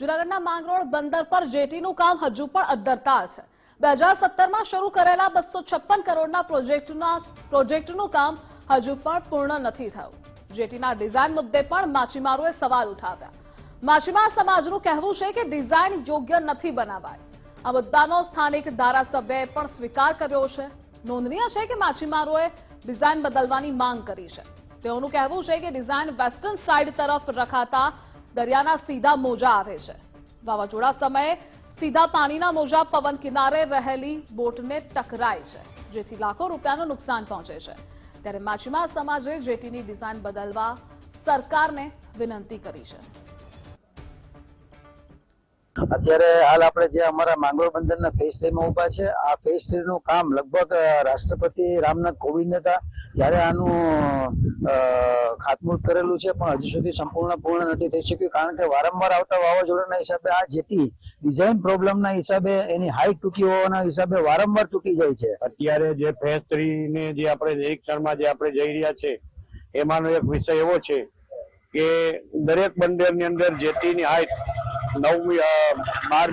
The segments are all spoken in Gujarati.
જૂનાગઢના માંગરોળ બંદર પર જેટીનું કામ હજુ પણ અદ્ધરતાળ છે। 2017માં શરૂ કરેલા 256 કરોડના પ્રોજેક્ટનું કામ હજુ પણ પૂર્ણ નથી થયું। જેટીના ડિઝાઇન મુદ્દે પણ માછીમારોએ સવાલ ઉઠાવ્યા। માછીમાર સમાજનું કહેવું છે કે ડિઝાઇન યોગ્ય નથી બનાવાઈ। આ મુદ્દાનો સ્થાનિક ધારાસભ્યએ પણ સ્વીકાર કર્યો છે। નોંધનીય છે કે માછીમારોએ ડિઝાઇન બદલવાની માંગ કરી છે। તેઓનું કહેવું છે કે ડિઝાઇન વેસ્ટર્ન સાઇડ તરફ રખાતા દરિયાના સીધા મોજા આવે છે। વાવાઝોડા સમયે સીધા પાણીના મોજા પવન કિનારે રહેલી બોટને ટકરાય છે, જેથી લાખો રૂપિયાનું નુકસાન પહોંચે છે। ત્યારે માછીમાર સમાજે જેટીની ડિઝાઇન બદલવા સરકારને વિનંતી કરી છે। અત્યારે હાલ આપણે જે અમારા માંગરોળ બંદરના ફેઝ 3 માં ઉભા છે। આ ફેઝ 3 નું કામ લગભગ રાષ્ટ્રપતિ રામનાથ કોવિંદ હતા ત્યારે આનું ખાતમુહૂર્ત કરેલું છે, પણ હજુ સુધી પૂર્ણ નથી થઈ શક્યું, કારણ કે વારંવાર આવતા વાવાઝોડાના હિસાબે આ જેટી ડિઝાઇન પ્રોબ્લેમના હિસાબે એની હાઈટ ટૂંકી હોવાના હિસાબે વારંવાર તૂટી જાય છે। અત્યારે જે ફેઝ 3 ને જે આપણે નિરીક્ષણમાં જે આપણે જઈ રહ્યા છે એમાંનો એક વિષય એવો છે કે દરેક બંદરની અંદર જેટીની હાઈટ 12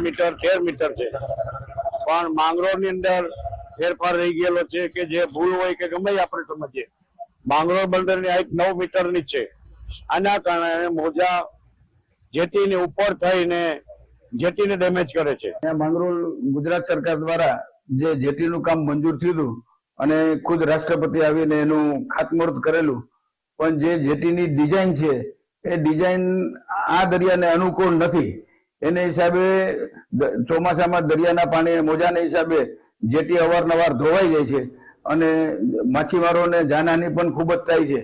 મીટર 13 મીટર છે, પણ માંગરોળની અંદર ફેરફાર રહી ગયેલો છે કે જે ભૂલ હોય કે ગમે આપણે સમજીએ, માંગરોળ બંદરની હાઈટ 9 મીટરની છે। આના કારણે મોજા જેટીની ઉપર થઈને જેટીને ડેમેજ કરે છે। માંગરોળ ગુજરાત સરકાર દ્વારા જે જેટીનું કામ મંજૂર થયું અને ખુદ રાષ્ટ્રપતિ આવીને એનું ખાતમુહૂર્ત કરેલું, પણ જે જેટીની ડિઝાઇન છે એ ડિઝાઇન આ દરિયાને અનુકૂળ નથી। એને હિસાબે ચોમાસામાં દરિયાના પાણી મોજાના હિસાબે જેટી અવારનવાર ધોવાઈ જાય છે અને માછીમારોને જાનહાનિ પણ ખૂબ જ થાય છે।